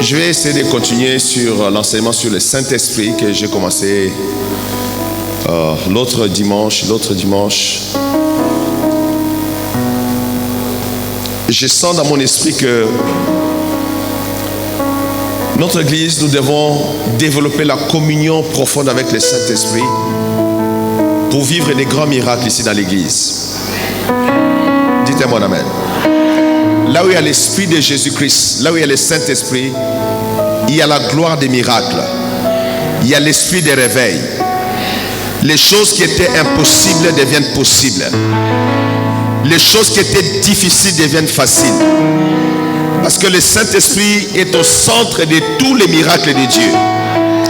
Je vais essayer de continuer sur l'enseignement sur le Saint-Esprit que j'ai commencé l'autre dimanche. Je sens dans mon esprit que notre Église, nous devons développer la communion profonde avec le Saint-Esprit pour vivre des grands miracles ici dans l'Église. Dites-moi amen. Là où il y a l'Esprit de Jésus-Christ, là où il y a le Saint-Esprit, il y a la gloire des miracles. Il y a l'esprit des réveils. Les choses qui étaient impossibles deviennent possibles. Les choses qui étaient difficiles deviennent faciles. Parce que le Saint-Esprit est au centre de tous les miracles de Dieu.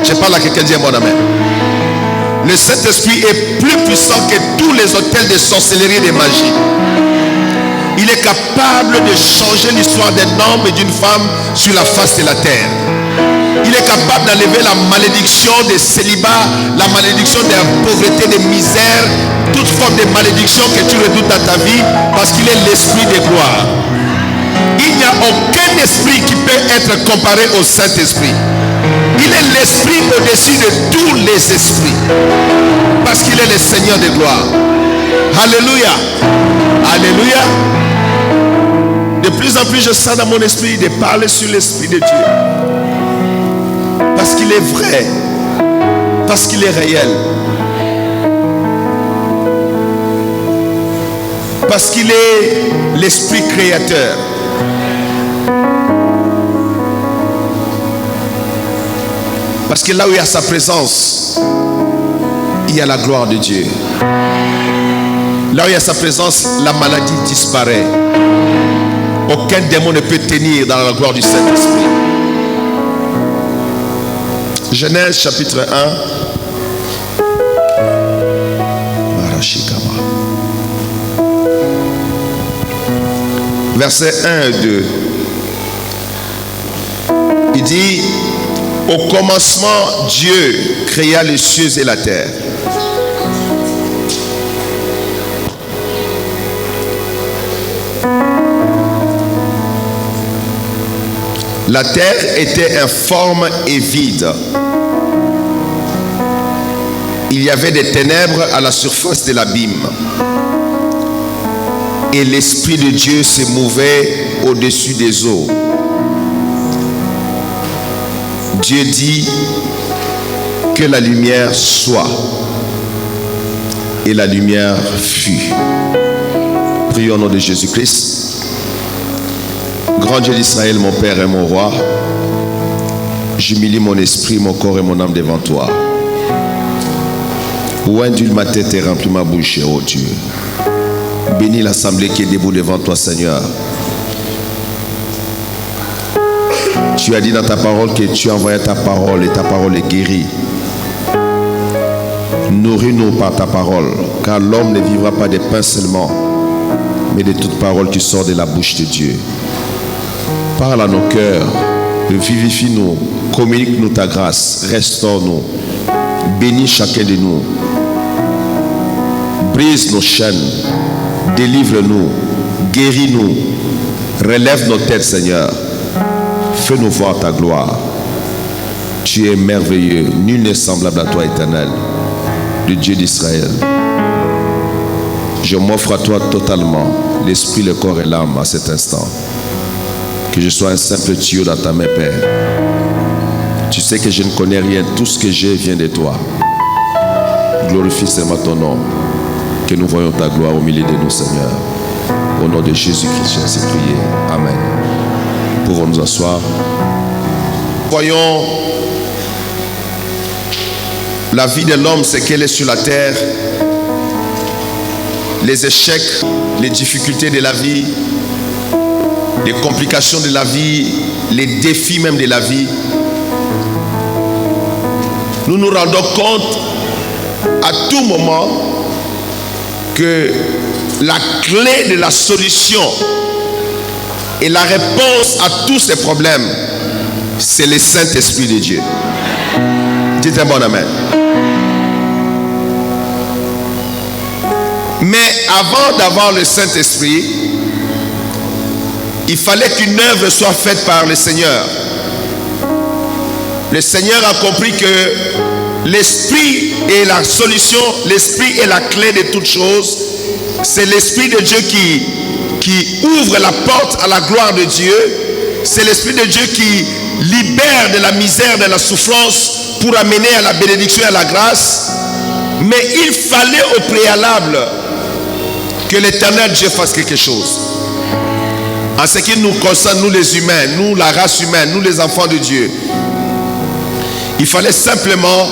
Je parle à quelqu'un, dis mon amen. Le Saint-Esprit est plus puissant que tous les hôtels de sorcellerie et de magie. Il est capable de changer l'histoire d'un homme et d'une femme sur la face de la terre. Il est capable d'enlever la malédiction des célibats, la malédiction de la pauvreté, de misère, toute forme de malédiction que tu redoutes dans ta vie, parce qu'il est l'esprit de gloire. Il n'y a aucun esprit qui peut être comparé au Saint-Esprit. Il est l'esprit au-dessus de tous les esprits, parce qu'il est le Seigneur de gloire. Alléluia. Alléluia. De plus en plus, je sens dans mon esprit de parler sur l'Esprit de Dieu. Parce qu'il est vrai. Parce qu'il est réel. Parce qu'il est l'Esprit créateur. Parce que là où il y a sa présence, il y a la gloire de Dieu. Là où il y a sa présence, la maladie disparaît. Aucun démon ne peut tenir dans la gloire du Saint-Esprit. Genèse chapitre 1. Versets 1 et 2. Il dit: au commencement, Dieu créa les cieux et la terre. La terre était informe et vide. Il y avait des ténèbres à la surface de l'abîme. Et l'Esprit de Dieu se mouvait au-dessus des eaux. Dieu dit que la lumière soit. Et la lumière fut. Prions au nom de Jésus-Christ. Grand Dieu d'Israël, mon Père et mon Roi, j'humilie mon esprit, mon corps et mon âme devant toi. Oint d'huile ma tête et remplis ma bouche, ô Dieu. Bénis l'assemblée qui est debout devant toi, Seigneur. Tu as dit dans ta parole que tu envoyais ta parole et ta parole est guérie. Nourris-nous par ta parole, car l'homme ne vivra pas de pain seulement, mais de toute parole qui sort de la bouche de Dieu. Parle à nos cœurs, vivifie-nous, communique-nous ta grâce, restaure-nous, bénis chacun de nous, brise nos chaînes, délivre-nous, guéris-nous, relève nos têtes, Seigneur, fais-nous voir ta gloire. Tu es merveilleux, nul n'est semblable à toi, Éternel, le Dieu d'Israël. Je m'offre à toi totalement, l'esprit, le corps et l'âme à cet instant. Que je sois un simple tuyau dans ta main, Père. Tu sais que je ne connais rien. Tout ce que j'ai vient de toi. Glorifie seulement ton nom. Que nous voyons ta gloire au milieu de nous, Seigneur. Au nom de Jésus-Christ, j'ai ainsi prié. Amen. Pouvons nous asseoir. Voyons la vie de l'homme, c'est qu'elle est sur la terre. Les échecs, les difficultés de la vie, les complications de la vie, les défis même de la vie. Nous nous rendons compte à tout moment que la clé de la solution et la réponse à tous ces problèmes, c'est le Saint-Esprit de Dieu. Dites un bon amen. Mais avant d'avoir le Saint-Esprit, il fallait qu'une œuvre soit faite par le Seigneur. Le Seigneur a compris que l'Esprit est la solution, l'Esprit est la clé de toutes choses. C'est l'Esprit de Dieu qui ouvre la porte à la gloire de Dieu. C'est l'Esprit de Dieu qui libère de la misère, de la souffrance pour amener à la bénédiction et à la grâce. Mais il fallait au préalable que l'Éternel Dieu fasse quelque chose. En ce qui nous concerne, nous les humains, nous la race humaine, nous les enfants de Dieu, il fallait simplement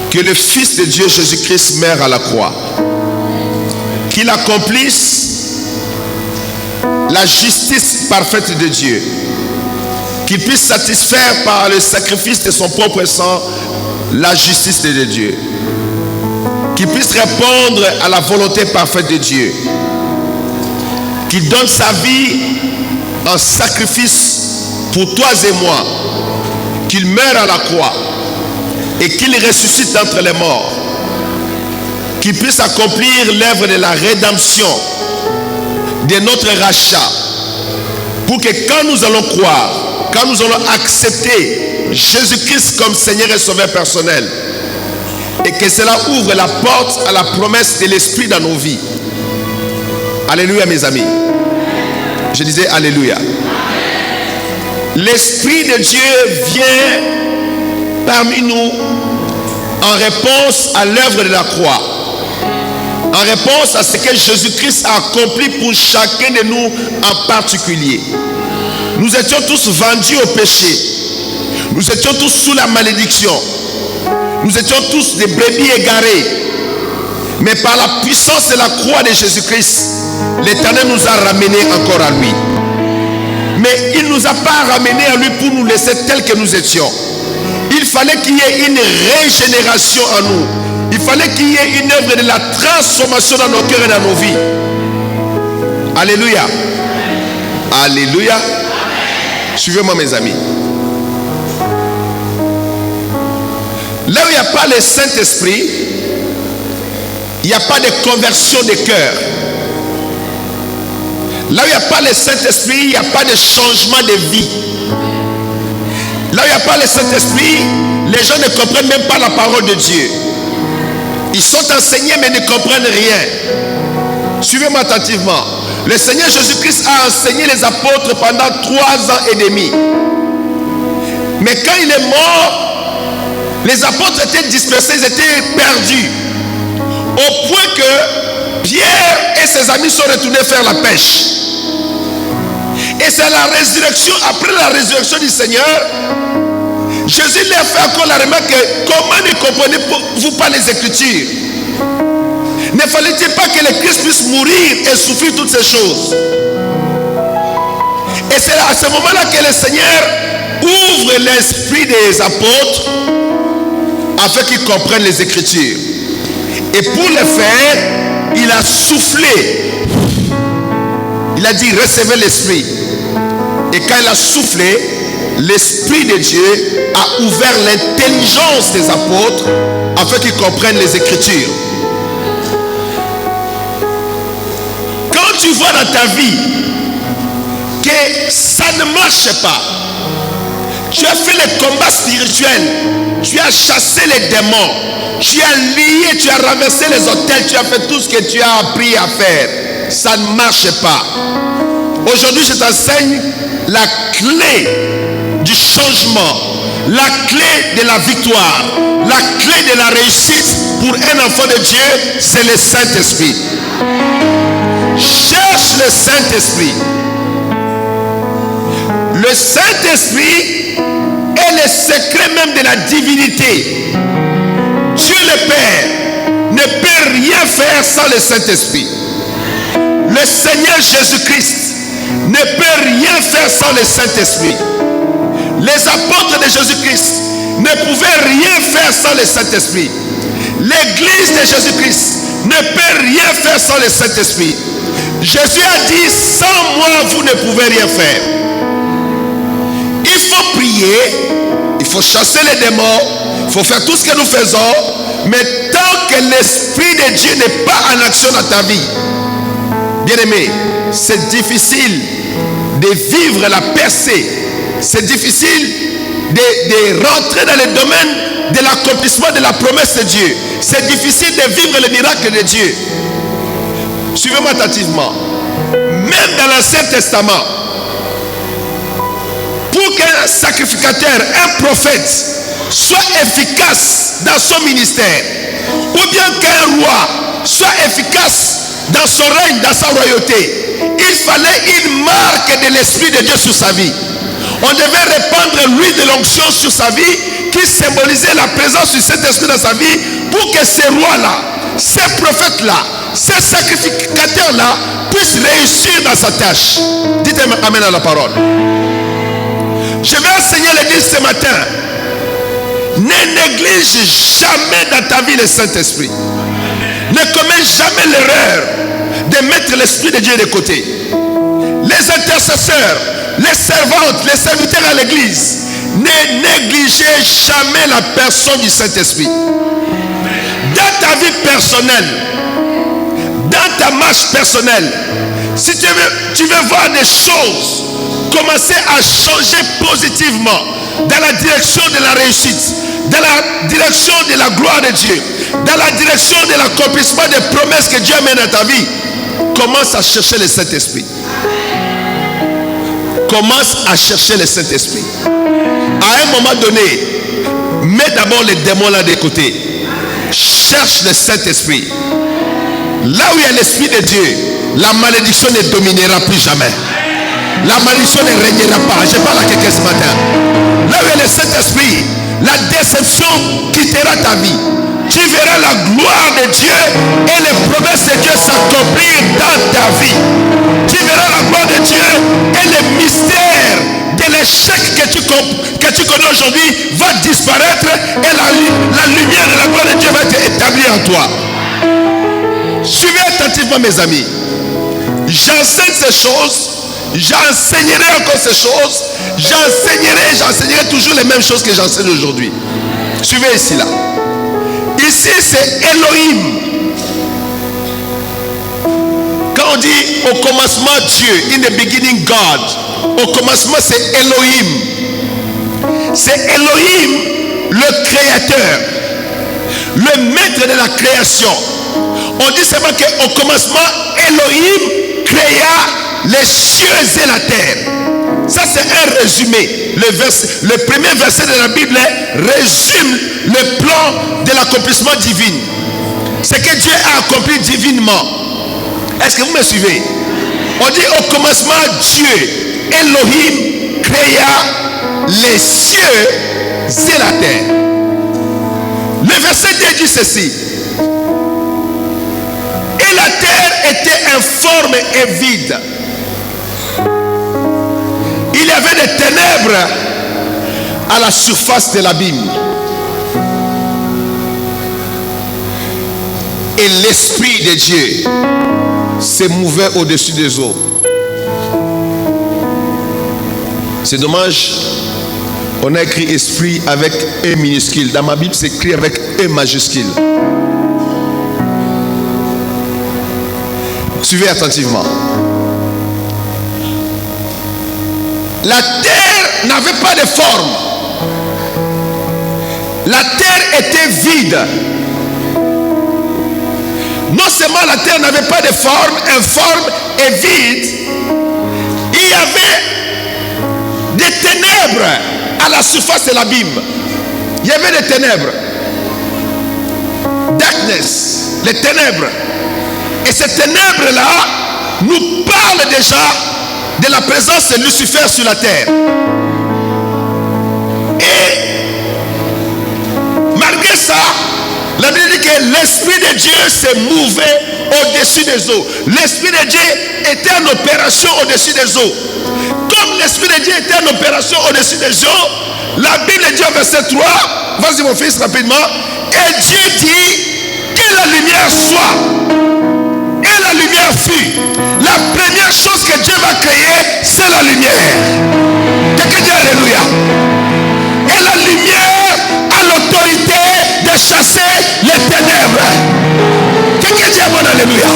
que le Fils de Dieu Jésus-Christ meure à la croix, qu'il accomplisse la justice parfaite de Dieu, qu'il puisse satisfaire par le sacrifice de son propre sang la justice de Dieu, qu'il puisse répondre à la volonté parfaite de Dieu, qu'il donne sa vie en sacrifice pour toi et moi, qu'il meure à la croix et qu'il ressuscite d'entre les morts, qu'il puisse accomplir l'œuvre de la rédemption, de notre rachat, pour que quand nous allons croire, quand nous allons accepter Jésus-Christ comme Seigneur et Sauveur personnel, et que cela ouvre la porte à la promesse de l'Esprit dans nos vies. Alléluia mes amis. Je disais Alléluia. L'Esprit de Dieu vient parmi nous en réponse à l'œuvre de la croix, en réponse à ce que Jésus-Christ a accompli pour chacun de nous en particulier. Nous étions tous vendus au péché. Nous étions tous sous la malédiction. Nous étions tous des brebis égarées. Mais par la puissance de la croix de Jésus-Christ, l'Éternel nous a ramenés encore à lui. Mais il ne nous a pas ramenés à lui pour nous laisser tels que nous étions. Il fallait qu'il y ait une régénération en nous. Il fallait qu'il y ait une œuvre de la transformation dans nos cœurs et dans nos vies. Alléluia. Alléluia. Suivez-moi mes amis. Là où il n'y a pas le Saint-Esprit, il n'y a pas de conversion de cœur. Là où il n'y a pas le Saint-Esprit, il n'y a pas de changement de vie. Là où il n'y a pas le Saint-Esprit, les gens ne comprennent même pas la parole de Dieu. Ils sont enseignés mais ne comprennent rien. Suivez-moi attentivement. Le Seigneur Jésus-Christ a enseigné les apôtres pendant 3 ans et demi. Mais quand il est mort, les apôtres étaient dispersés, ils étaient perdus. Au point que Pierre et ses amis sont retournés faire la pêche. Et c'est la résurrection, après la résurrection du Seigneur, Jésus leur fait encore la remarque que comment ne comprenez-vous pas les Écritures? Ne fallait-il pas que le Christ puisse mourir et souffrir toutes ces choses? Et c'est à ce moment-là que le Seigneur ouvre l'esprit des apôtres afin qu'ils comprennent les Écritures. Et pour le faire, il a soufflé. Il a dit recevez l'Esprit. Et quand il a soufflé, l'Esprit de Dieu a ouvert l'intelligence des apôtres afin qu'ils comprennent les Écritures. Quand tu vois dans ta vie que ça ne marche pas, tu as fait le combat spirituel, tu as chassé les démons, tu as lié, tu as renversé les autels, tu as fait tout ce que tu as appris à faire, ça ne marche pas. Aujourd'hui, je t'enseigne la clé du changement, la clé de la victoire, la clé de la réussite pour un enfant de Dieu, c'est le Saint-Esprit. Cherche le Saint-Esprit. Le Saint-Esprit est le secret même de la divinité. Dieu le Père ne peut rien faire sans le Saint-Esprit. Le Seigneur Jésus-Christ ne peut rien faire sans le Saint-Esprit. Les apôtres de Jésus-Christ ne pouvaient rien faire sans le Saint-Esprit. L'église de Jésus-Christ ne peut rien faire sans le Saint-Esprit. Jésus a dit, sans moi, vous ne pouvez rien faire. Il faut prier, il faut chasser les démons, il faut faire tout ce que nous faisons, mais tant que l'Esprit de Dieu n'est pas en action dans ta vie, bien aimé, c'est difficile de vivre la percée c'est difficile de rentrer dans le domaine de l'accomplissement de la promesse de Dieu. C'est difficile de vivre le miracle de Dieu. Suivez-moi attentivement. Même dans l'Ancien Testament, pour qu'un sacrificateur, un prophète, soit efficace dans son ministère, ou bien qu'un roi soit efficace dans son règne, dans sa royauté, il fallait une marque de l'Esprit de Dieu sur sa vie. On devait répandre l'huile de l'onction sur sa vie qui symbolisait la présence du Saint-Esprit dans sa vie pour que ces rois-là, ces prophètes-là, ces sacrificateurs-là puissent réussir dans sa tâche. Dites amen à la parole. Je vais enseigner l'église ce matin. Ne néglige jamais dans ta vie le Saint-Esprit. Ne commets jamais l'erreur de mettre l'Esprit de Dieu de côté. Les intercesseurs, les servantes, les serviteurs à l'église, ne négligez jamais la personne du Saint-Esprit. Dans ta vie personnelle, dans ta marche personnelle, si tu veux voir des choses commencer à changer positivement dans la direction de la réussite, dans la direction de la gloire de Dieu, dans la direction de l'accomplissement des promesses que Dieu amène à ta vie, commence à chercher le Saint-Esprit. Commence à chercher le Saint-Esprit. À un moment donné, mets d'abord les démons là de côté. Cherche le Saint-Esprit. Là où il y a l'Esprit de Dieu, la malédiction ne dominera plus jamais. La malédiction ne régnera pas. Je parle à quelqu'un ce matin. Là où il y a le Saint-Esprit, la déception quittera ta vie. Tu verras la gloire de Dieu et les promesses de Dieu s'accomplir dans ta vie. Tu verras la gloire de Dieu et les mystères de l'échec que tu connais aujourd'hui va disparaître et la lumière de la gloire de Dieu va être établie en toi. Suivez attentivement mes amis. J'enseigne ces choses. J'enseignerai encore ces choses. J'enseignerai toujours les mêmes choses que j'enseigne aujourd'hui. Suivez ici là. Ici c'est Elohim. Quand on dit au commencement Dieu, in the beginning God, au commencement c'est Elohim. C'est Elohim le créateur, le maître de la création. On dit seulement qu'au commencement Elohim créa les cieux et la terre. Ça c'est un résumé. Le premier verset de la Bible résume le plan de l'accomplissement divin. C'est que Dieu a accompli divinement. Est-ce que vous me suivez? On dit au commencement Dieu, Elohim créa les cieux et la terre. Le verset 2 dit ceci. Et la terre était informe et vide. Il y avait des ténèbres à la surface de l'abîme. Et l'Esprit de Dieu se mouvait au-dessus des eaux. C'est dommage, on a écrit esprit avec E minuscule. Dans ma Bible, c'est écrit avec E majuscule. Suivez attentivement. La terre n'avait pas de forme. La terre était vide. Non seulement la terre n'avait pas de forme, informe et vide, il y avait des ténèbres à la surface de l'abîme. Il y avait des ténèbres. Darkness, les ténèbres. Et ces ténèbres-là nous parlent déjà de la présence de Lucifer sur la terre. Et malgré ça, la Bible dit que l'Esprit de Dieu s'est mouvé au-dessus des eaux. L'Esprit de Dieu était en opération au-dessus des eaux. Comme l'Esprit de Dieu était en opération au-dessus des eaux, la Bible dit au verset 3, vas-y mon fils rapidement, et Dieu dit que la lumière soit. Et la lumière fut. La première chose que Dieu va créer, c'est la lumière. Quelqu'un dit alléluia. Et la lumière a l'autorité de chasser les ténèbres. Quelqu'un dit bon alléluia.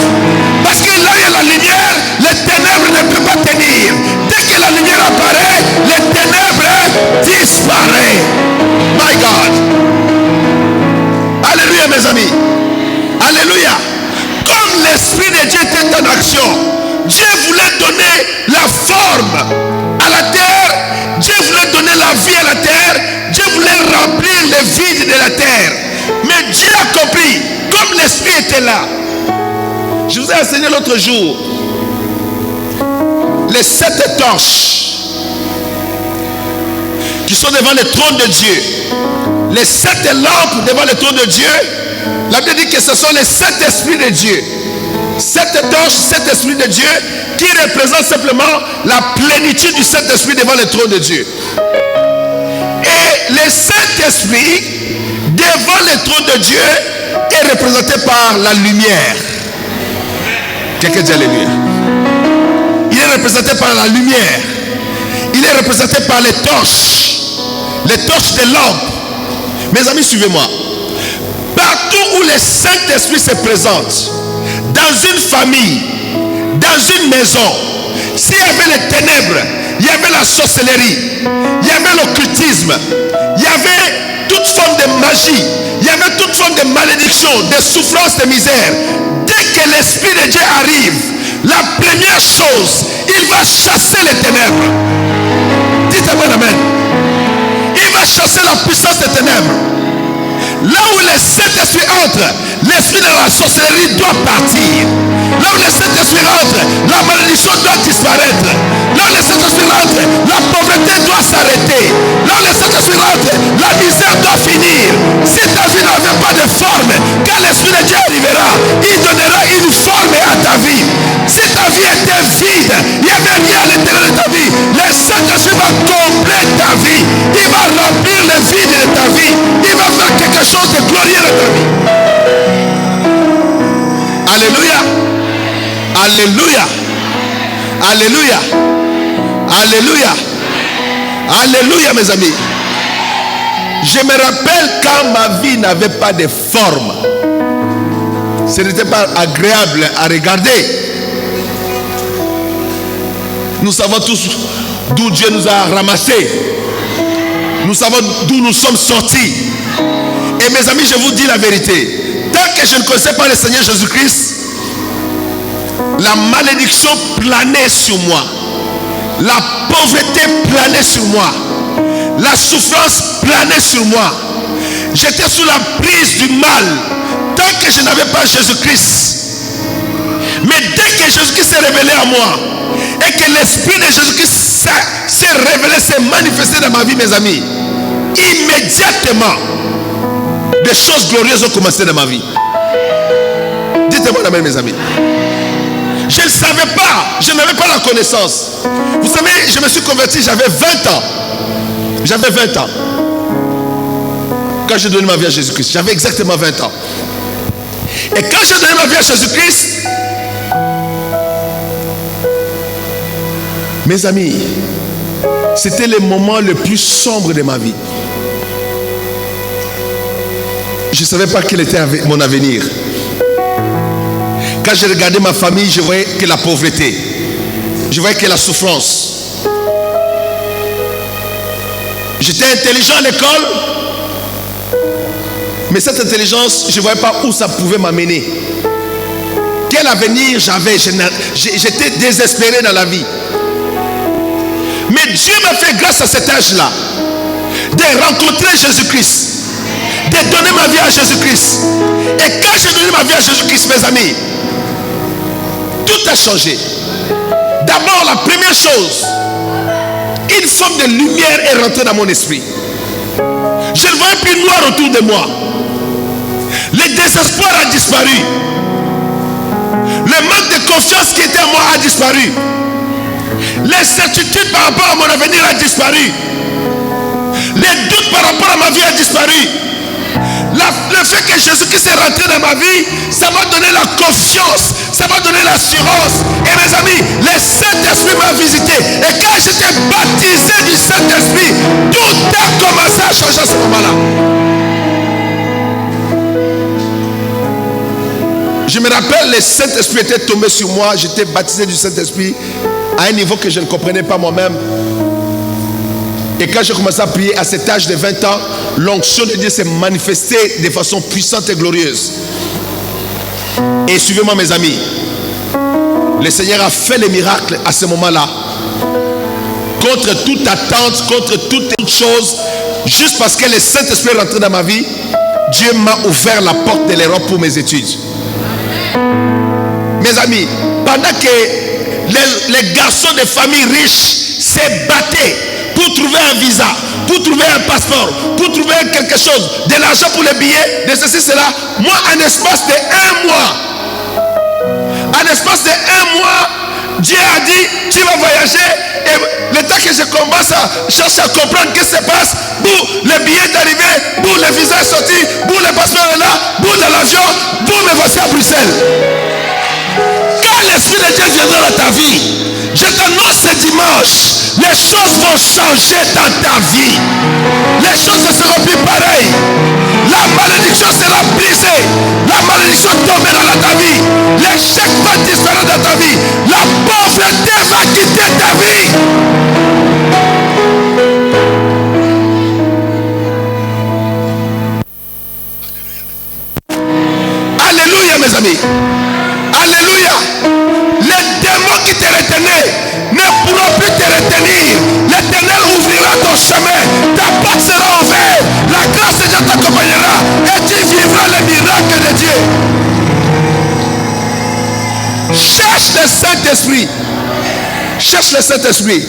Parce que là il y a la lumière, les ténèbres ne peuvent pas tenir. Dès que la lumière apparaît, les ténèbres mes amis. Alléluia. Comme l'Esprit de Dieu était en action, Dieu voulait donner la forme à la terre, Dieu voulait donner la vie à la terre, Dieu voulait remplir les vides de la terre. Mais Dieu a compris, comme l'Esprit était là. Je vous ai enseigné l'autre jour les 7 torches qui sont devant le trône de Dieu. Les 7 lampes devant le trône de Dieu. La Bible dit que ce sont les 7 esprits de Dieu. 7 torches, 7 esprits de Dieu qui représentent simplement la plénitude du Saint-Esprit devant le trône de Dieu. Et le Saint-Esprit devant le trône de Dieu est représenté par la lumière. Quelqu'un dit alléluia. Il est représenté par la lumière. Il est représenté par les torches des lampes. Mes amis, suivez-moi. Partout où le Saint-Esprit se présente, dans une famille, dans une maison, s'il y avait les ténèbres, il y avait la sorcellerie, il y avait l'occultisme, il y avait toute forme de magie, il y avait toute forme de malédiction, de souffrance, de misère. Dès que l'Esprit de Dieu arrive, la première chose, il va chasser les ténèbres. Dites-moi amen. Il va chasser la puissance des ténèbres. Là où le Saint-Esprit entre, l'esprit de la sorcellerie doit partir. Là où le Saint-Esprit entre, la malédiction doit disparaître. Là où le Saint-Esprit entre, la pauvreté doit s'arrêter. Là où le Saint-Esprit entre, la misère doit finir. Si ta vie n'avait pas de forme, quand l'Esprit de Dieu arrivera, il donnera une forme à ta vie. Si ta vie était vide, il n'y avait rien à l'intérieur de ta vie, le Saint-Esprit va combler ta vie. Il va remplir le vide de ta vie. Il va faire quelque chose de glorieux de ta vie. Alléluia. Alléluia. Alléluia. Alléluia. Alléluia, mes amis. Je me rappelle quand ma vie n'avait pas de forme. Ce n'était pas agréable à regarder. Nous savons tous d'où Dieu nous a ramassés. Nous savons d'où nous sommes sortis. Et mes amis, je vous dis la vérité. Tant que je ne connaissais pas le Seigneur Jésus-Christ, la malédiction planait sur moi. La pauvreté planait sur moi. La souffrance planait sur moi. J'étais sous la prise du mal. Tant que je n'avais pas Jésus-Christ. Mais dès que Jésus-Christ s'est révélé à moi, et que l'Esprit de Jésus-Christ s'est révélé, s'est manifesté dans ma vie, mes amis, immédiatement, des choses glorieuses ont commencé dans ma vie. Dites-moi amen, mes amis. Je ne savais pas, je n'avais pas la connaissance. Vous savez, je me suis converti, j'avais 20 ans. J'avais 20 ans. Quand j'ai donné ma vie à Jésus-Christ, j'avais exactement 20 ans. Et quand j'ai donné ma vie à Jésus-Christ, mes amis, c'était le moment le plus sombre de ma vie. Je ne savais pas quel était mon avenir. Quand je regardais ma famille, je voyais que la pauvreté. Je voyais que la souffrance. J'étais intelligent à l'école, mais cette intelligence, je ne voyais pas où ça pouvait m'amener. Quel avenir j'avais? J'étais désespéré dans la vie. Mais Dieu m'a fait grâce à cet âge-là de rencontrer Jésus-Christ, de donner ma vie à Jésus-Christ. Et quand j'ai donné ma vie à Jésus-Christ, mes amis, tout a changé. D'abord, la première chose, une forme de lumière est rentrée dans mon esprit. Je ne voyais plus noir autour de moi. Le désespoir a disparu. Le manque de confiance qui était en moi a disparu. L'incertitude par rapport à mon avenir a disparu. Les doutes par rapport à ma vie a disparu. Le fait que Jésus-Christ est rentré dans ma vie, ça m'a donné la confiance, ça m'a donné l'assurance. Et mes amis, le Saint-Esprit m'a visité. Et quand j'étais baptisé du Saint-Esprit, tout a commencé à changer à ce moment-là. Je me rappelle, le Saint-Esprit était tombé sur moi. J'étais baptisé du Saint-Esprit à un niveau que je ne comprenais pas moi-même. Et quand j'ai commencé à prier à cet âge de 20 ans, l'onction de Dieu s'est manifestée de façon puissante et glorieuse. Et suivez-moi mes amis, le Seigneur a fait les miracles à ce moment-là. Contre toute attente, contre toute chose, juste parce que le Saint-Esprit est rentré dans ma vie, Dieu m'a ouvert la porte de l'Europe pour mes études. Mes amis, pendant que les garçons de familles riches se battaient pour trouver un visa, pour trouver un passeport, pour trouver quelque chose, de l'argent pour les billets, de ceci, cela, moi, en espace de 1 mois, Dieu a dit, tu vas voyager. Et le temps que je commence à chercher à comprendre ce qui se passe, le billet est arrivé, le visa est sorti, le passeport est là, dans l'avion, me voici à Bruxelles. Quand l'Esprit de Dieu viendra dans ta vie, je t'annonce ce dimanche, les choses vont changer dans ta vie. Les choses ne seront plus pareilles. La malédiction sera brisée. La malédiction tombera dans ta vie. L'échec va disparaître dans ta vie. La pauvreté va quitter ta vie. Alléluia mes amis. Alléluia. Les démons qui te retenaient ne pourront plus te retenir. L'Éternel ouvrira ton chemin. Ta porte sera ouverte. La grâce de Dieu t'accompagnera. Et tu vivras les miracles de Dieu. Cherche le Saint-Esprit. Cherche le Saint-Esprit.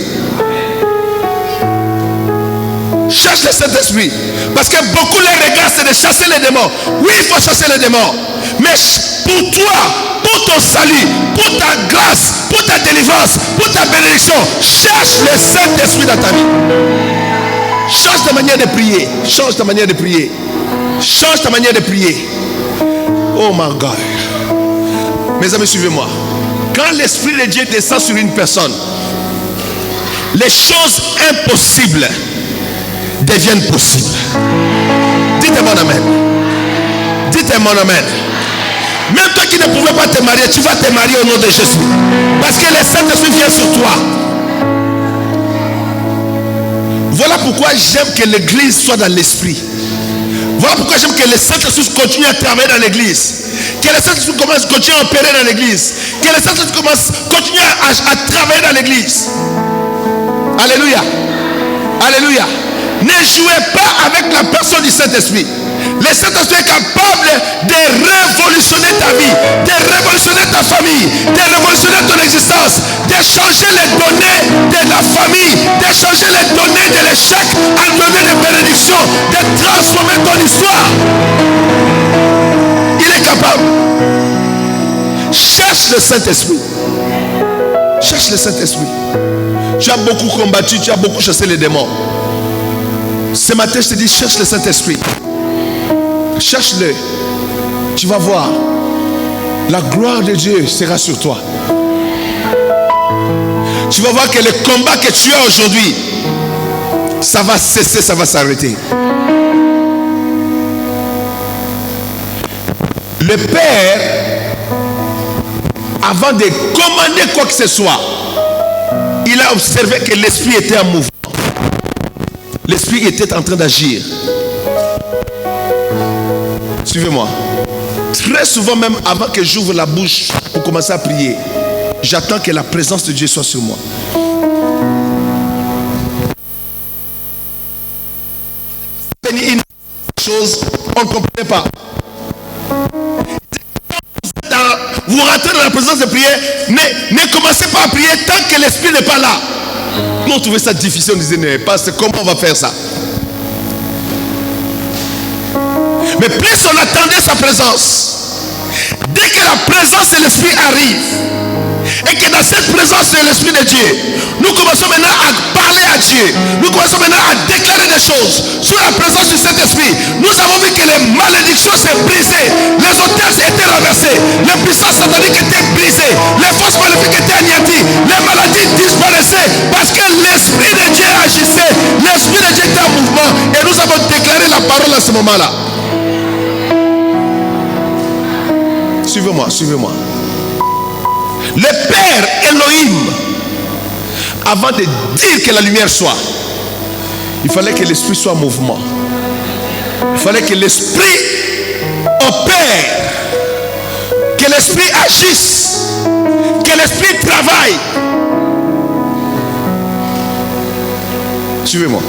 Cherche le Saint-Esprit. Parce que beaucoup les regardent, c'est de chasser les démons. Oui, il faut chasser les démons. Mais pour toi, pour ton salut, pour ta grâce, pour ta délivrance, pour ta bénédiction, cherche le Saint-Esprit dans ta vie. Change ta manière de prier. Change ta manière de prier. Change ta manière de prier. Oh my God. Mes amis, suivez-moi. Quand l'Esprit de Dieu descend sur une personne, les choses impossibles deviennent possibles. Dites mon amen. Dites mon amen. Même toi qui ne pouvais pas te marier, tu vas te marier au nom de Jésus. Parce que le Saint-Esprit vient sur toi. Voilà pourquoi j'aime que l'église soit dans l'esprit. Voilà pourquoi j'aime que le Saint-Esprit continue à travailler dans l'église. Que le Saint-Esprit continue à opérer dans l'église. Que le Saint-Esprit continue à travailler dans l'église. Alléluia. Alléluia. Ne jouez pas avec la personne du Saint-Esprit. Le Saint-Esprit est capable de révolutionner ta vie, de révolutionner ta famille, de révolutionner ton existence, de changer les données de la famille, de changer les données de l'échec en données de bénédiction, de transformer ton histoire. Il est capable. Cherche le Saint-Esprit. Cherche le Saint-Esprit. Tu as beaucoup combattu, tu as beaucoup chassé les démons. Ce matin, je te dis, cherche le Saint-Esprit. Cherche-le. Tu vas voir. La gloire de Dieu sera sur toi. Tu vas voir que le combat que tu as aujourd'hui, ça va cesser, ça va s'arrêter. Le Père, avant de commander quoi que ce soit, il a observé que l'Esprit était en mouvement. L'Esprit était en train d'agir. Suivez-moi. Très souvent même avant que j'ouvre la bouche pour commencer à prier, j'attends que la présence de Dieu soit sur moi. Une chose, on ne comprenait pas. Vous rentrez dans la présence de prière, ne commencez pas à prier tant que l'Esprit n'est pas là. Nous on trouvait ça difficile, on disait, mais pasteur, comment on va faire ça? Mais plus on attendait sa présence, dès que la présence de l'Esprit arrive, et que dans cette présence de l'Esprit de Dieu, nous commençons maintenant à parler à Dieu, nous commençons maintenant à déclarer des choses sur la présence du Saint-Esprit. Nous avons vu que les malédictions s'est brisées, les hôtels étaient renversés, les puissances sataniques étaient brisées, les forces maléfiques étaient anéanties, les maladies disparaissaient, parce que l'Esprit de Dieu agissait, l'Esprit de Dieu était en mouvement, et nous avons déclaré la parole à ce moment-là. Suivez-moi, suivez-moi. Le Père Elohim, avant de dire que la lumière soit, Il fallait que l'esprit soit en mouvement. Il fallait que l'esprit opère, que l'esprit agisse, que l'esprit travaille. Suivez-moi.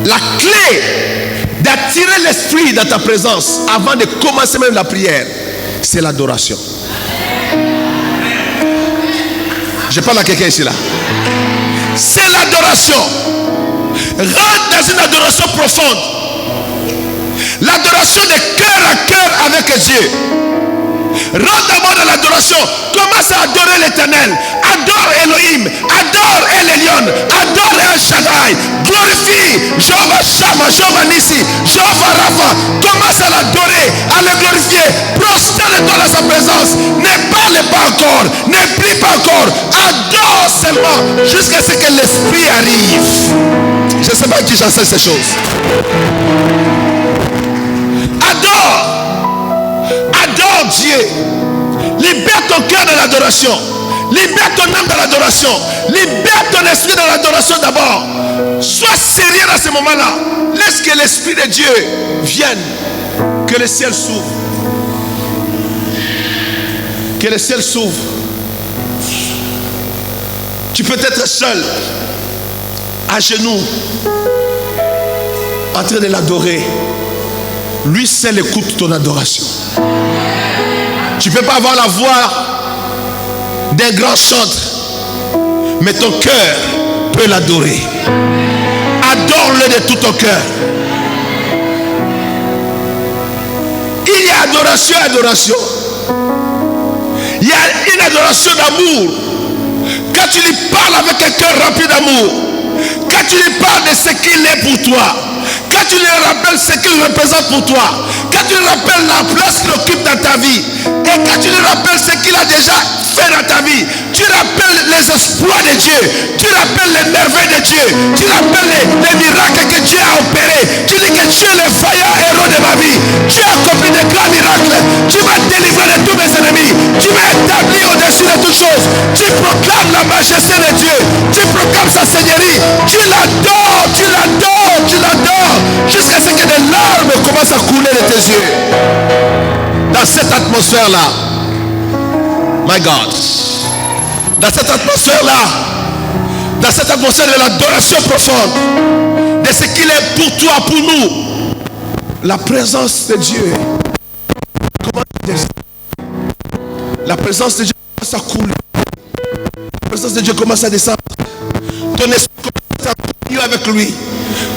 La clé d'attirer l'esprit dans ta présence avant de commencer même la prière, c'est l'adoration. Je parle à quelqu'un ici là. C'est l'adoration. Rentre dans une adoration profonde. L'adoration de cœur à cœur avec Dieu. Rentre d'abord dans l'adoration. Commence à adorer l'Éternel. Adore Elohim. Adore El Elyon. Adore El Shaddai. Glorifie Jéhovah Shammah, Jéhovah Nissi, Jéhovah Rapha. Commence à l'adorer, à le glorifier. Prosterne-toi dans sa présence. Ne parle pas encore. Ne prie pas encore. Adore seulement jusqu'à ce que l'Esprit arrive. Je ne sais pas qui j'enseigne ces choses. Adore. Adore Dieu. Libère ton cœur dans l'adoration. Libère ton âme dans l'adoration. Libère ton esprit dans l'adoration d'abord. Sois sérieux dans ce moment-là. Laisse que l'Esprit de Dieu vienne. Que le ciel s'ouvre. Que le ciel s'ouvre. Tu peux être seul, à genoux, en train de l'adorer. Lui seul écoute ton adoration. Tu ne peux pas avoir la voix d'un grand chanteur, mais ton cœur peut l'adorer. Adore-le de tout ton cœur. Il y a adoration, adoration. Il y a une adoration d'amour. Quand tu lui parles avec un cœur rempli d'amour, quand tu lui parles de ce qu'il est pour toi, quand tu lui rappelles ce qu'il représente pour toi, quand tu lui rappelles la place qu'il occupe dans ta vie, et quand tu lui rappelles ce qu'il a déjà fait dans ta vie, tu rappelles les exploits de Dieu, tu rappelles les merveilles de Dieu, tu rappelles les miracles que Dieu a opérés, tu dis que tu es le vaillant héros de ma vie, tu as accompli de grands miracles, tu m'as délivré de tous mes ennemis, tu m'as établi au-dessus de toutes choses, tu proclames la majesté de Dieu, tu proclames sa seigneurie, tu l'adores, tu l'adores, tu l'adores, jusqu'à ce que des larmes commencent à couler de tes yeux. Dans cette atmosphère-là, my God, dans cette atmosphère-là, dans cette atmosphère de l'adoration profonde, de ce qu'il est pour toi, pour nous, la présence de Dieu commence à descendre. La présence de Dieu commence à couler. La présence de Dieu commence à descendre. Ton esprit commence à communier avec lui.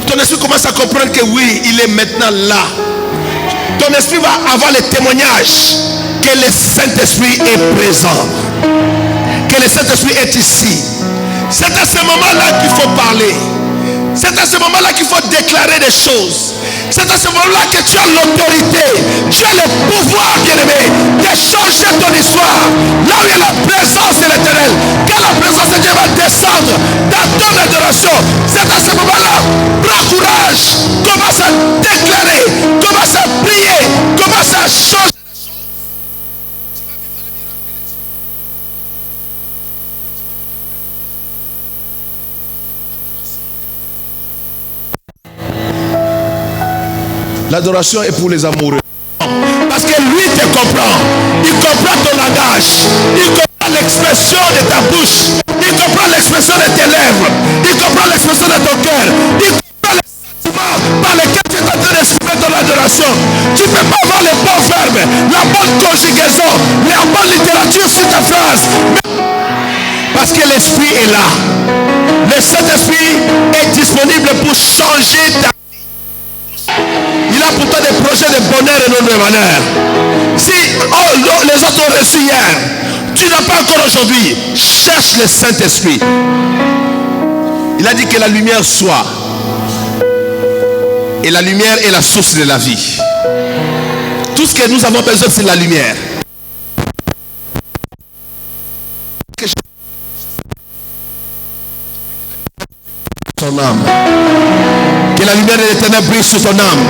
Ton esprit commence à comprendre que oui, il est maintenant là. Ton esprit va avoir le témoignage que le Saint-Esprit est présent, que le Saint-Esprit est ici. C'est à ce moment-là qu'il faut parler. C'est à ce moment-là qu'il faut déclarer des choses. C'est à ce moment-là que tu as l'autorité, tu as le pouvoir, bien-aimé, de changer ton histoire. Là où il y a la présence de l'Éternel, quand la présence de Dieu va descendre dans ton adoration, c'est à ce moment-là, prends courage, commence à déclarer, commence à prier, commence à changer. L'adoration est pour les amoureux. Parce que lui te comprend. Il comprend ton langage. Il comprend l'expression de ta bouche. Il comprend l'expression de tes lèvres. Il comprend l'expression de ton cœur. Il comprend les sentiments par lesquels tu es en train d'exprimer ton adoration. Tu ne peux pas avoir les bons verbes, la bonne conjugaison, la bonne littérature sur ta phrase. Parce que l'Esprit est là. Le Saint-Esprit est disponible pour changer ta. Il a pourtant des projets de bonheur et non de malheur. Si les autres ont reçu hier, tu n'as pas encore aujourd'hui, cherche le Saint-Esprit. Il a dit que la lumière soit. Et la lumière est la source de la vie. Tout ce que nous avons besoin, c'est la lumière. Ton âme. Que la lumière de l'Éternel brille sur ton âme.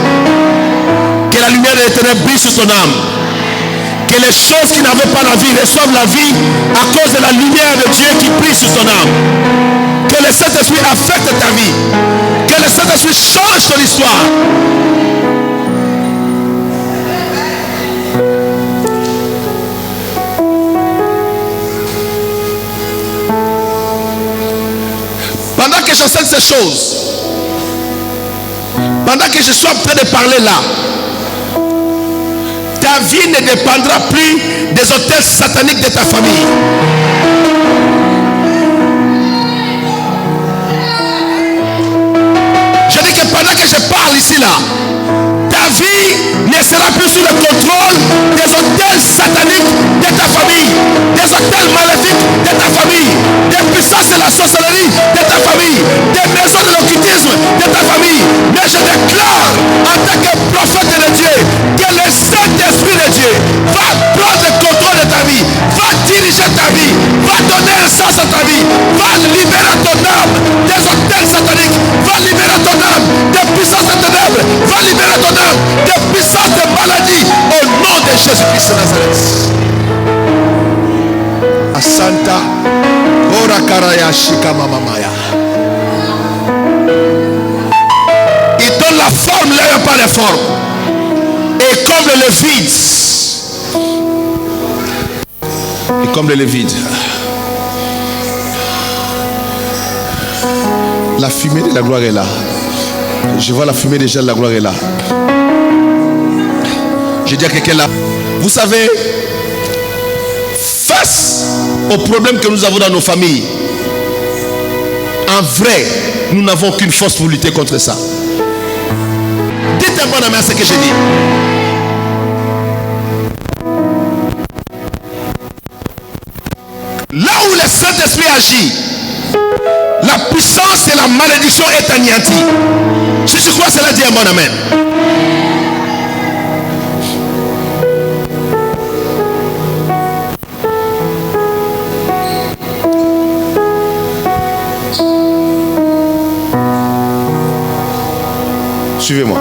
Que la lumière de l'Éternel brille sur ton âme. Que les choses qui n'avaient pas la vie reçoivent la vie à cause de la lumière de Dieu qui brille sur ton âme. Que le Saint-Esprit affecte ta vie. Que le Saint-Esprit change ton histoire. Pendant que j'enseigne ces choses, pendant que je suis en train de parler là, ta vie ne dépendra plus des hôtels sataniques de ta famille. Je dis que pendant que je parle ici là, ta vie ne sera plus sous le contrôle des hôtels sataniques de ta famille, des hôtels maléfiques de ta famille, des puissances de la sorcellerie de ta famille, des maisons de l'occultisme de ta famille. Mais je déclare en tant que prophète de Dieu que le Saint-Esprit de Dieu va prendre le contrôle de ta vie, va diriger ta vie, va donner un sens à ta vie, va libérer ton âme des hôtels sataniques, va libérer ton âme des puissances de ténèbres, va libérer ton âme des puissances de maladie au nom de Jésus-Christ de Nazareth. Asanta Ora Karaya Shikama Mamaya. Il donne la forme, là il n'y a pas de forme. Et comble le vide. Et comble le vide. La fumée de la gloire est là. Je vois la fumée déjà de la gloire est là. Je dis à quelqu'un là, vous savez, face aux problèmes que nous avons dans nos familles, en vrai, nous n'avons aucune force pour lutter contre ça. Dites un bon amen à ce que j'ai dit. Là où le Saint-Esprit agit, la puissance et la malédiction est anéantie. Si tu crois cela, dis un bon amen. Suivez-moi.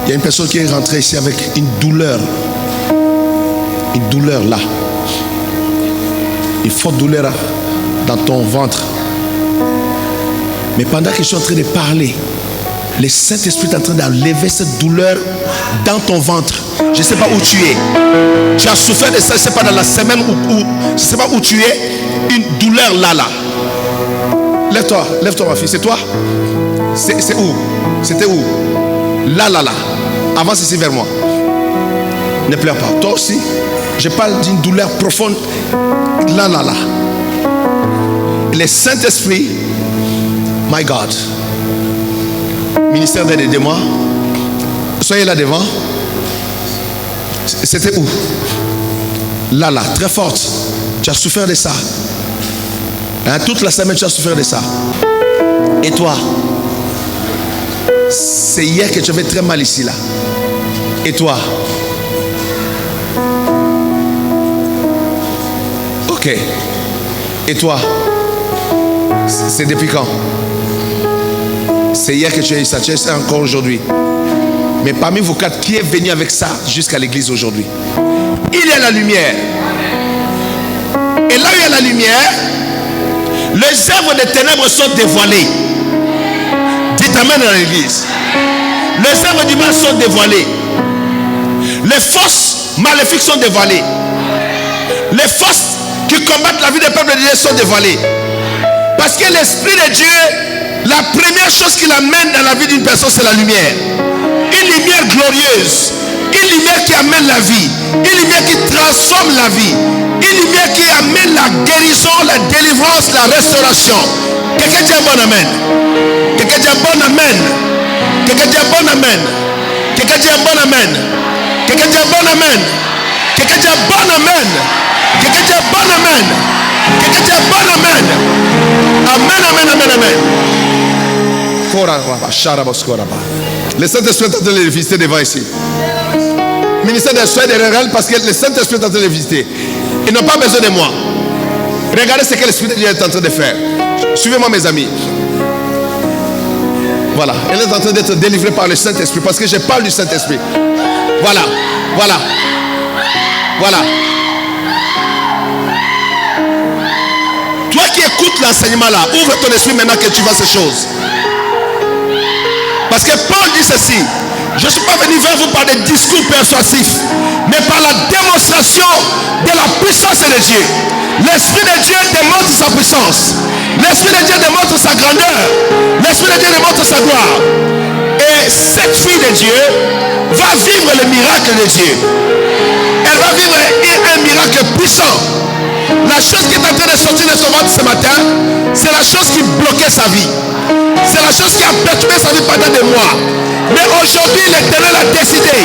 Il y a une personne qui est rentrée ici avec une douleur. Une douleur là. Une forte douleur dans ton ventre. Mais pendant que je suis en train de parler, le Saint-Esprit est en train d'enlever cette douleur dans ton ventre. Je ne sais pas où tu es. Tu as souffert de ça, je ne sais pas dans la semaine où je ne sais pas où tu es. Une douleur là. Lève-toi ma fille, c'est toi? C'est où? C'était où? Là. Avance ici vers moi. Ne pleure pas. Toi aussi, je parle d'une douleur profonde. Là. Le Saint-Esprit, my God, ministère d'aide, aidez-moi. Soyez là devant. C'était où? Là, très forte. Tu as souffert de ça. Toute la semaine, tu as souffert de ça. Et toi? C'est hier que tu avais très mal ici, là. Et toi? Ok. Et toi? C'est depuis quand? C'est hier que tu as eu ça. Tu as eu ça encore aujourd'hui. Mais parmi vous quatre, qui est venu avec ça jusqu'à l'église aujourd'hui? Il y a la lumière. Et là où il y a la lumière, les œuvres des ténèbres sont dévoilées. Dites amen dans l'église. Les œuvres du mal sont dévoilées. Les forces maléfiques sont dévoilées. Les forces qui combattent la vie des peuples de Dieu sont dévoilées. Parce que l'Esprit de Dieu, la première chose qu'il amène dans la vie d'une personne, c'est la lumière. Une lumière glorieuse. Une lumière qui amène la vie. Une lumière qui transforme la vie. Une lumière qui amène la guérison, la délivrance, la restauration. Quelqu'un dit un bon amen. Quelqu'un dit un bon amen. Quelqu'un dit un bon amen. Quelqu'un dit un bon amen. Quelqu'un dit un bon amen. Quelqu'un dit un bon amen. Quelqu'un dit un bon amen. Quelqu'un dit un bon amen. Amen. Le Saint-Esprit est en train de les visiter devant ici. Ministère des soins et des règles, parce que le Saint-Esprit est en train de les visiter. Ils n'ont pas besoin de moi. Regardez ce que l'Esprit de Dieu est en train de faire. Suivez-moi mes amis. Voilà, elle est en train d'être délivrée par le Saint-Esprit, parce que je parle du Saint-Esprit. Voilà, voilà, voilà. Toi qui écoutes l'enseignement là, ouvre ton esprit maintenant que tu vois ces choses. Parce que Paul dit ceci: je ne suis pas venu vers vous par des discours persuasifs, mais par la démonstration de la puissance de Dieu. L'Esprit de Dieu démontre sa puissance. L'Esprit de Dieu démontre sa grandeur. L'Esprit de Dieu démontre sa gloire. Et cette fille de Dieu va vivre le miracle de Dieu. Elle va vivre un miracle puissant. La chose qui est en train de sortir de son ventre ce matin, c'est la chose qui bloquait sa vie. C'est la chose qui a perturbé sa vie pendant des mois. Mais aujourd'hui, l'Éternel a décidé.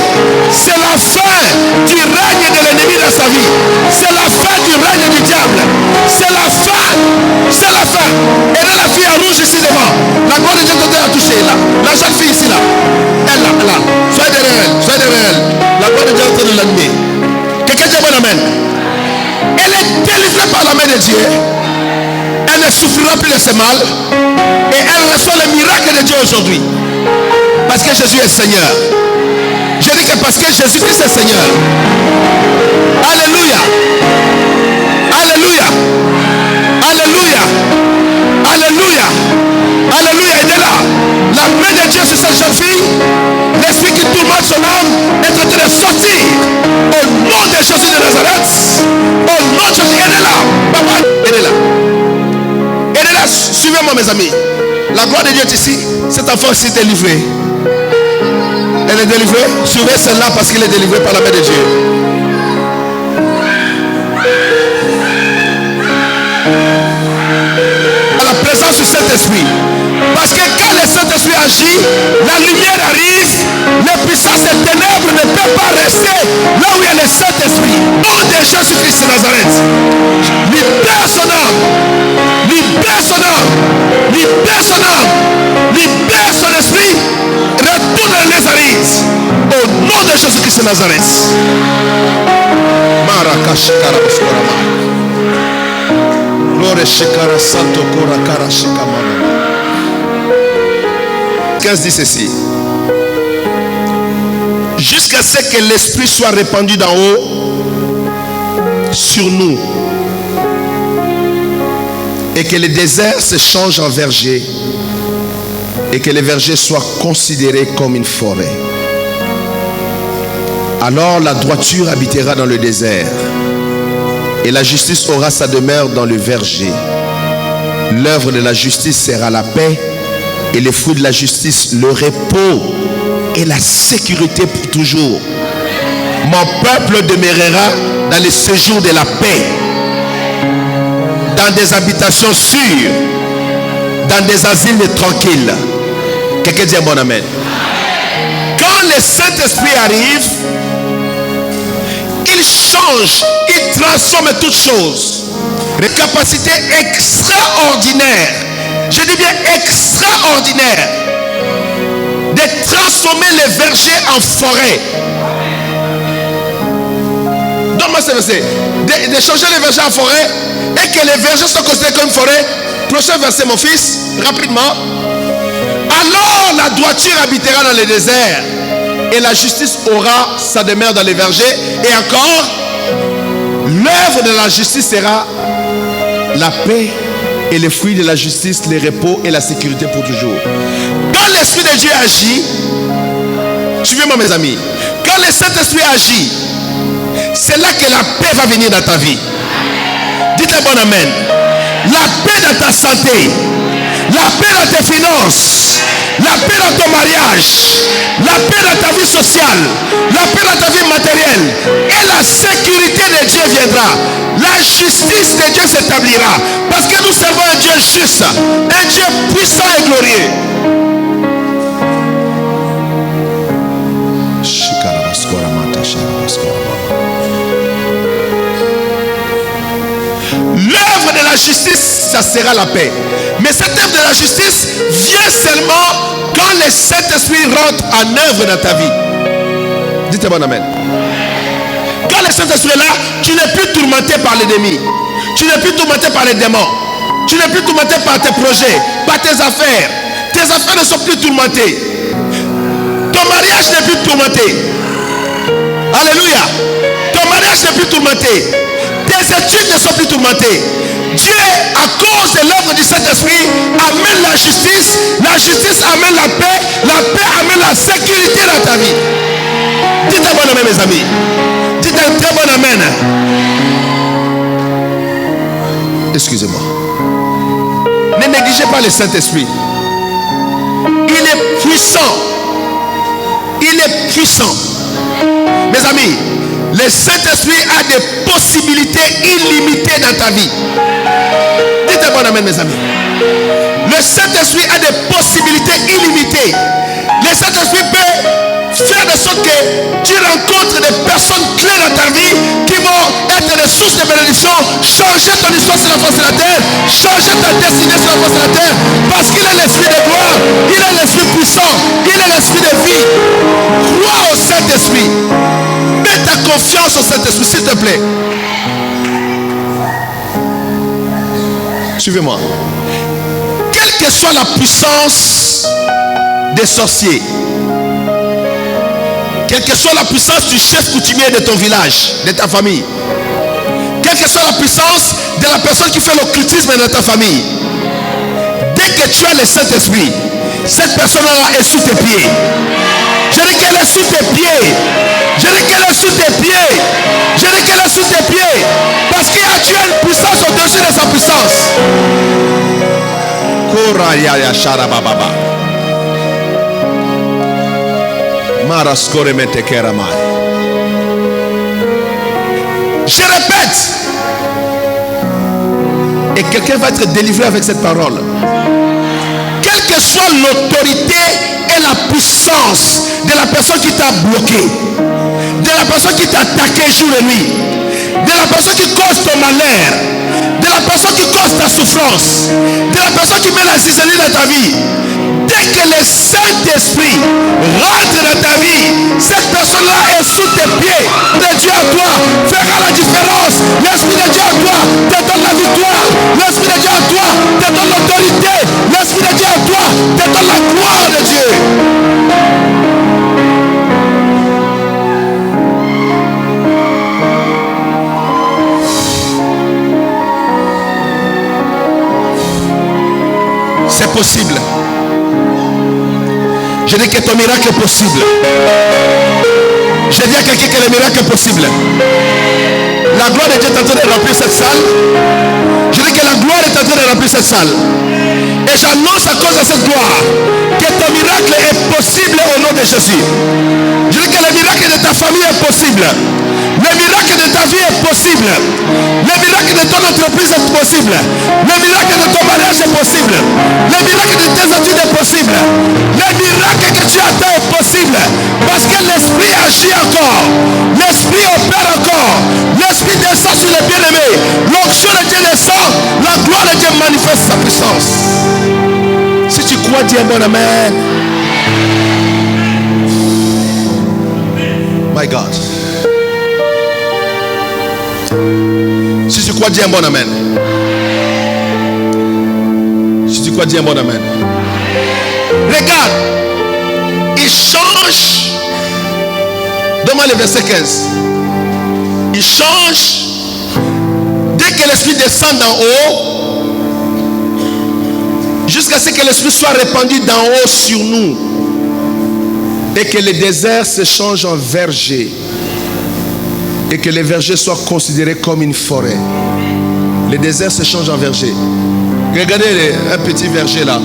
C'est la fin du règne de l'ennemi dans sa vie. C'est la fin du règne du diable. C'est la fin. C'est la fin. Et là, la fille en rouge ici devant. La gloire de Dieu t'a touché. La jeune fille ici là. Elle là, là. Soyez derrière elle. Soyez derrière elle. La gloire de Dieu est en train de l'animer. Quelqu'un dit bon amen. Elle est délivrée par la main de Dieu. Elle ne souffrira plus de ce mal. Et elle reçoit le miracle de Dieu aujourd'hui. Parce que Jésus est Seigneur. Je dis que parce que Jésus-Christ est Seigneur. Alléluia. Alléluia. Alléluia. Alléluia. Alléluia. Elle est là. La main de Dieu sur cette jeune fille. L'esprit qui tourmente son âme est en train de sortir. Au nom de Jésus de Nazareth. Au nom de Jésus. Elle est là. Papa, elle est là. Elle est là. Suivez-moi mes amis. La gloire de Dieu est ici. Cet enfant ici est délivré. Elle est délivrée. Suivez celle-là parce qu'il est délivré par la main de Dieu. À la présence du Saint-Esprit. Parce que quand le Saint-Esprit agit, la lumière arrive. Les puissances des ténèbres ne peuvent pas rester là où il y a le Saint-Esprit. Nom de Jésus-Christ de Nazareth. Libère son âme. Libère son âme. Libère son âme. Libère son esprit. Retourne à l'Ésaïs. Au nom de Jésus-Christ de Nazareth. Marakashikara Oskorama. Lore Shikara Santo Korakara Shikamana. 15 dit ceci: jusqu'à ce que l'esprit soit répandu d'en haut sur nous et que le désert se change en verger et que les vergers soient considérés comme une forêt. Alors la droiture habitera dans le désert et la justice aura sa demeure dans le verger. L'œuvre de la justice sera la paix et les fruits de la justice, le repos et la sécurité pour toujours. Mon peuple demeurera dans les séjours de la paix, dans des habitations sûres, dans des asiles tranquilles. Quelqu'un dit un bon amen. Quand le Saint-Esprit arrive, il change, il transforme toutes choses. Une capacité extraordinaire, je dis bien extraordinaire, de transformer les vergers en forêt. Donne-moi ce verset. De changer les vergers en forêt et que les vergers soient considérés comme forêt. Prochain verset, mon fils, rapidement. Alors la droiture habitera dans les déserts et la justice aura sa demeure dans les vergers. Et encore, l'œuvre de la justice sera la paix et les fruits de la justice, les repos et la sécurité pour toujours. Quand l'Esprit de Dieu agit, suivez-moi mes amis, quand le Saint-Esprit agit, c'est là que la paix va venir dans ta vie. Dites un bon amen. La paix dans ta santé, la paix dans tes finances, la paix dans ton mariage, la paix dans ta vie sociale, la paix dans ta vie matérielle, et la sécurité de Dieu viendra. La justice de Dieu s'établira. Parce que nous servons un Dieu juste, un Dieu puissant et glorieux. L'œuvre de la justice, ça sera la paix. Mais cette œuvre de la justice vient seulement quand le Saint-Esprit rentre en œuvre dans ta vie. Dites bon amen. Quand le Saint-Esprit est là, tu n'es plus tourmenté par l'ennemi. Tu n'es plus tourmenté par les démons. Tu n'es plus tourmenté par tes projets, par tes affaires. Tes affaires ne sont plus tourmentées. Ton mariage n'est plus tourmenté. Alléluia. Ton mariage n'est plus tourmenté. Tes études ne sont plus tourmentées. Dieu, à cause de l'œuvre du Saint-Esprit, amène la justice amène la paix amène la sécurité dans ta vie. Dites un bon amen, mes amis. Dites un très bon amen. Excusez-moi. Ne négligez pas le Saint-Esprit. Il est puissant. Il est puissant. Mes amis, le Saint-Esprit a des possibilités illimitées dans ta vie. Dites un bon amen, mes amis. Le Saint-Esprit a des possibilités illimitées. Le Saint-Esprit peut faire de sorte que tu rencontres des personnes clés dans ta vie qui vont être des sources de bénédiction, changer ton histoire sur la face de la terre, changer ta destinée sur la face de la terre, parce qu'il est l'esprit de gloire, il est l'esprit puissant, il est l'esprit de vie. Crois au Saint-Esprit. Mets ta confiance au Saint-Esprit, s'il te plaît. Suivez-moi. Quelle que soit la puissance des sorciers, quelle que soit la puissance du chef coutumier de ton village, de ta famille, quelle que soit la puissance de la personne qui fait l'occultisme dans ta famille, dès que tu as le Saint-Esprit, cette personne-là est sous tes pieds. Je dis qu'elle est sous tes pieds. Je dis qu'elle est sous tes pieds. Je dis qu'elle est sous tes pieds. Parce qu'il y a Dieu une puissance au-dessus de sa puissance. Je répète. Et quelqu'un va être délivré avec cette parole. Quelle que soit l'autorité et la puissance de la personne qui t'a bloqué, de la personne qui t'a attaqué jour et nuit, de la personne qui cause ton malheur, de la personne qui cause ta souffrance, de la personne qui met la cisaille dans ta vie, dès que le Saint-Esprit rentre dans ta vie, cette personne-là est sous tes pieds. Le Dieu à toi fera la différence. L'Esprit de Dieu à toi te donne la victoire. L'Esprit de Dieu à toi te donne l'autorité. L'Esprit de Dieu à toi te donne la gloire de Dieu. C'est possible. Je dis que ton miracle est possible. Je dis à quelqu'un que le miracle est possible. La gloire de Dieu est en train de remplir cette salle. Je dis que la gloire est en train de remplir cette salle. Et j'annonce à cause de cette gloire que ton miracle est possible au nom de Jésus. Je dis que le miracle de ta famille est possible. Le miracle de ta vie est possible. Le miracle de ton entreprise est possible. Le miracle de ton mariage est possible. Le miracle de tes études est possible. Le miracle que tu attends est possible. Parce que l'Esprit agit encore. L'Esprit opère encore. L'Esprit descend sur les bien-aimés. L'onction de Dieu descend. La gloire de Dieu manifeste sa puissance. Si tu crois, dis un bon amen. My God. Si tu crois, dis un bon amen. Si tu crois, dis un bon amen. Regarde, il change. Donne-moi le verset 15. Il change. Dès que l'Esprit descend d'en haut, jusqu'à ce que l'Esprit soit répandu d'en haut sur nous, et que le désert se change en verger, et que les vergers soient considérés comme une forêt. Le désert se change en verger. Regardez un petit verger là.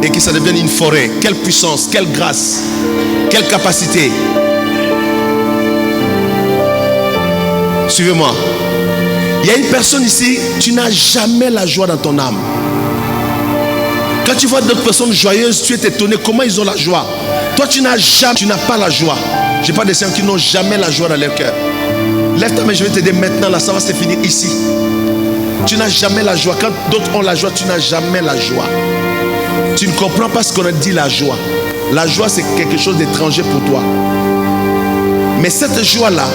Et que ça devienne une forêt. Quelle puissance, quelle grâce, quelle capacité. Suivez-moi. Il y a une personne ici, tu n'as jamais la joie dans ton âme. Quand tu vois d'autres personnes joyeuses, tu es étonné comment ils ont la joie. Toi, tu n'as pas la joie. Je parle des gens qui n'ont jamais la joie dans leur cœur. Lève ta main, je vais te dire maintenant, là, ça va se finir ici. Tu n'as jamais la joie. Quand d'autres ont la joie, tu n'as jamais la joie. Tu ne comprends pas ce qu'on a dit, la joie. La joie, c'est quelque chose d'étranger pour toi. Mais cette joie-là,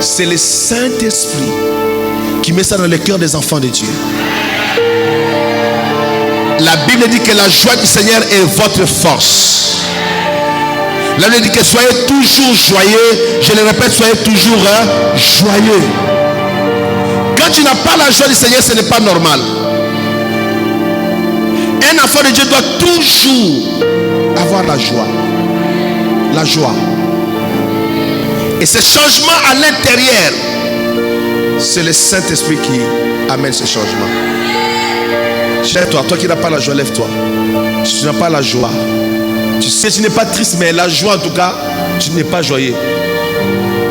c'est le Saint-Esprit qui met ça dans le cœur des enfants de Dieu. La Bible dit que la joie du Seigneur est votre force. La Bible dit que soyez toujours joyeux. Je le répète, soyez toujours joyeux. Quand tu n'as pas la joie du Seigneur, ce n'est pas normal. Un enfant de Dieu doit toujours avoir la joie. La joie. Et ce changement à l'intérieur, c'est le Saint-Esprit qui amène ce changement. Lève-toi, toi qui n'as pas la joie, lève-toi. Si tu n'as pas la joie, tu sais, tu n'es pas triste, mais la joie en tout cas, tu n'es pas joyeux.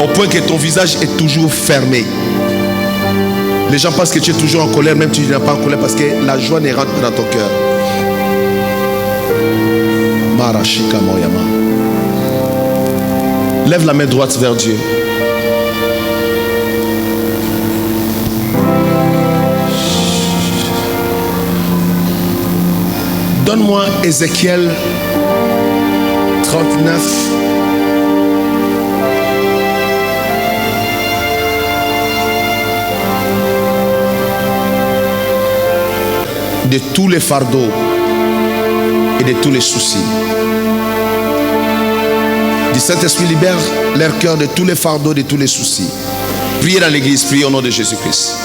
Au point que ton visage est toujours fermé. Les gens pensent que tu es toujours en colère, même si tu n'es pas en colère, parce que la joie ne rentre pas dans ton cœur. Marashika Moyama. Lève la main droite vers Dieu. Donne-moi Ézéchiel 39. De tous les fardeaux et de tous les soucis. Du Saint-Esprit libère leur cœur de tous les fardeaux, de tous les soucis. Priez dans l'église, priez au nom de Jésus-Christ.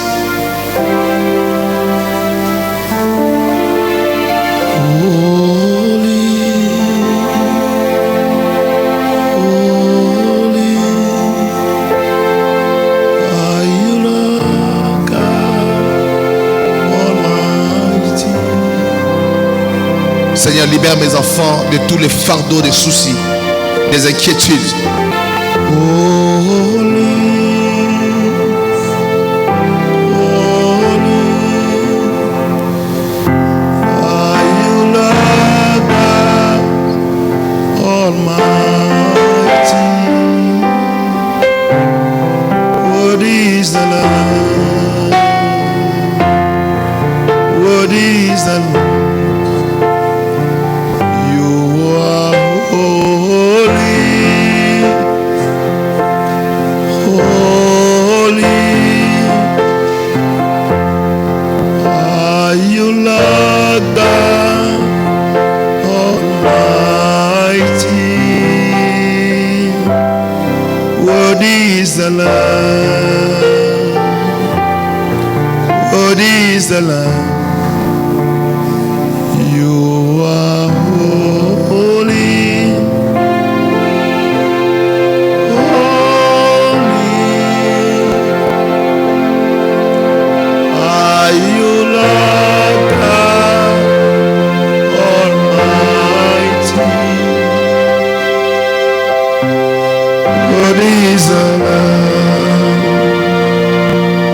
Seigneur, libère mes enfants de tous les fardeaux, des soucis, des inquiétudes.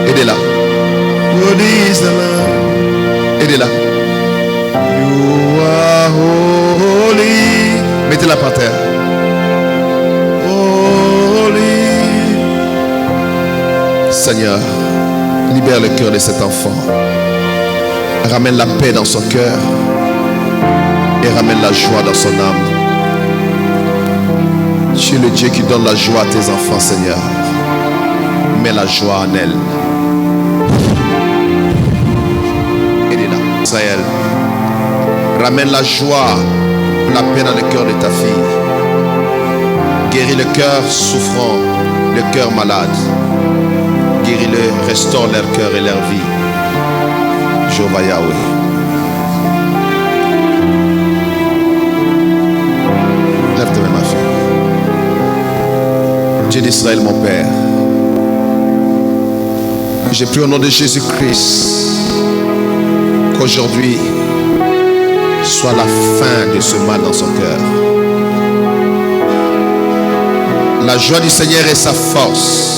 Aidez-la. Aidez-la. Mettez-la par terre. Seigneur, libère le cœur de cet enfant. Ramène la paix dans son cœur et ramène la joie dans son âme. Tu es le Dieu qui donne la joie à tes enfants, Seigneur. Mets la joie en elle. Aidez-la. Israël, ramène la joie, la paix dans le cœur de ta fille. Guéris le cœur souffrant, le cœur malade. Guéris-le, restaure leur cœur et leur vie. Jéhovah Yahweh. Lève-toi, ma fille. Dieu d'Israël, mon Père. J'ai prié au nom de Jésus-Christ qu'aujourd'hui soit la fin de ce mal dans son cœur. La joie du Seigneur est sa force.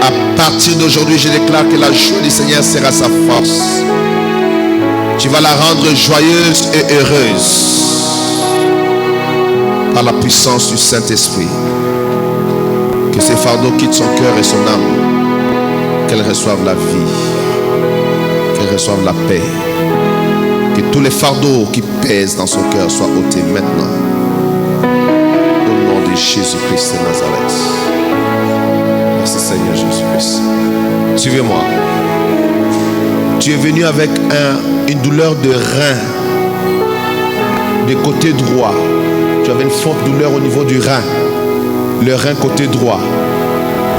À partir d'aujourd'hui, je déclare que la joie du Seigneur sera sa force. Tu vas la rendre joyeuse et heureuse par la puissance du Saint-Esprit. Que ces fardeaux quittent son cœur et son âme. Qu'elle reçoive la vie. Qu'elle reçoive la paix. Que tous les fardeaux qui pèsent dans son cœur soient ôtés maintenant. Au nom de Jésus-Christ de Nazareth. Merci Seigneur Jésus-Christ. Suivez-moi. Tu es venu avec une douleur de rein, de côté droit. tu avais une forte douleur au niveau du rein, le rein côté droit.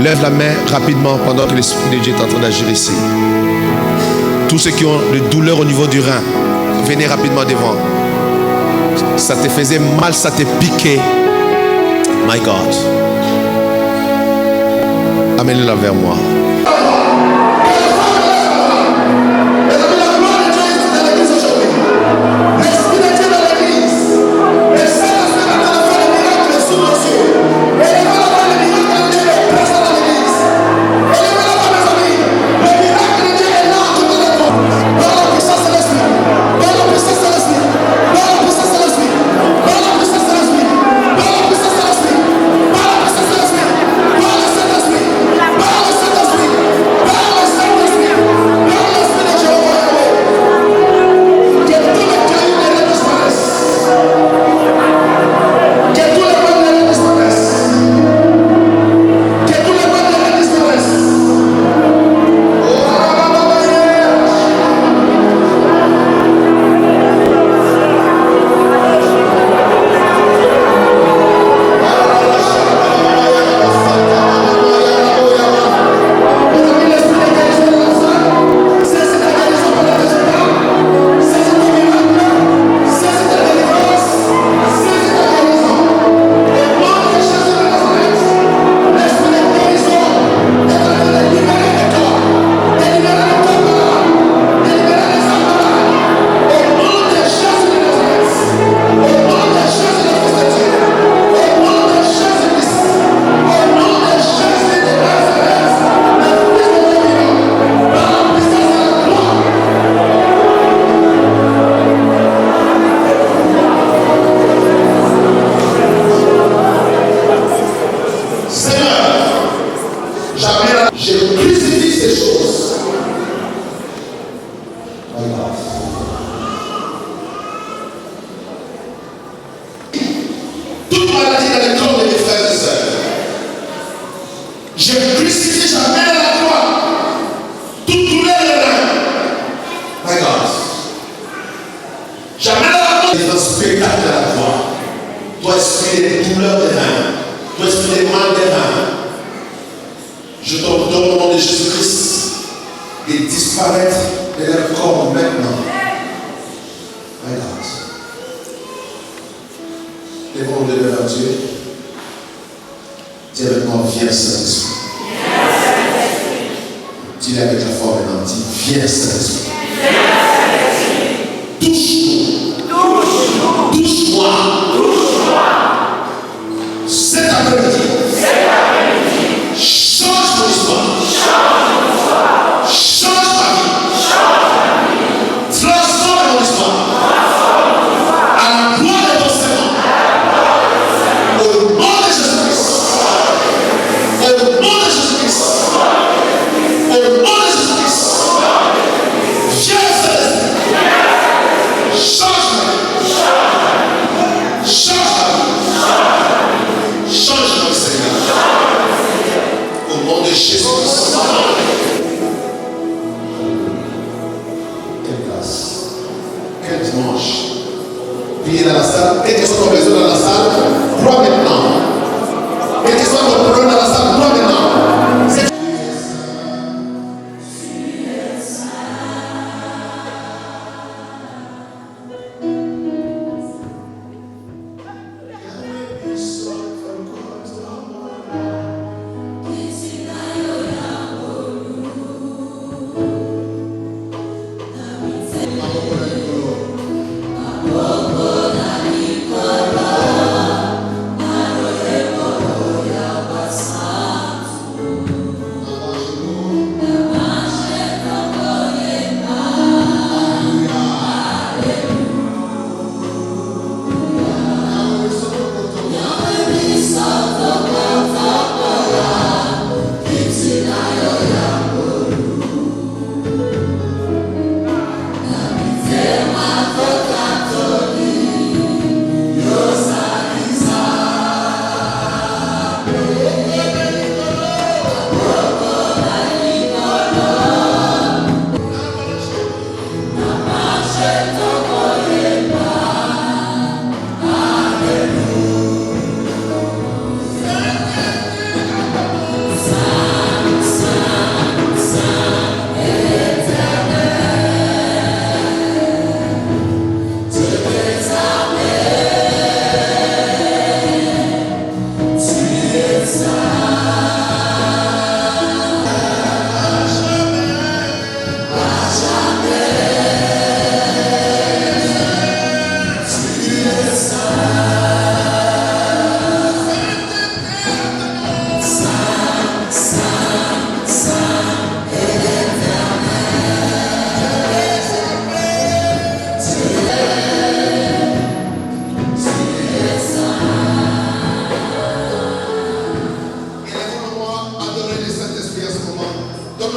Lève la main rapidement pendant que l'Esprit de Dieu est en train d'agir ici. Tous ceux qui ont des douleurs au niveau du rein, venez rapidement devant. Ça te faisait mal, ça te piquait. My God. Amenez-la vers moi.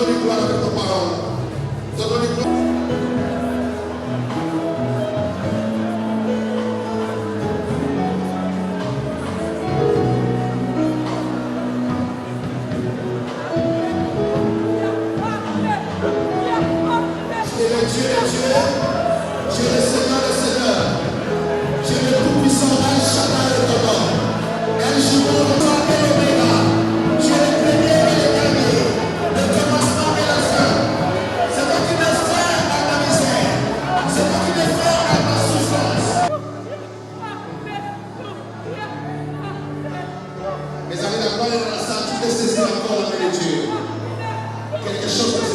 donner gloire avec nos paroles. Te donner gloire. Tu es le Dieu des dieux. Tu es le Seigneur des seigneurs. Tu es le tout-puissant, El Shaddai de ton nom. El Gibor, le toi et l'Oméga. Tu es le premier et le dernier. Le commencement et la fin. C'est toi qui m'es frère à ma misère. C'est toi qui m'es frère à ma souffrance. Mes amis, la gloire est dans la salle. Tu peux saisir encore la main de Dieu. Quelque chose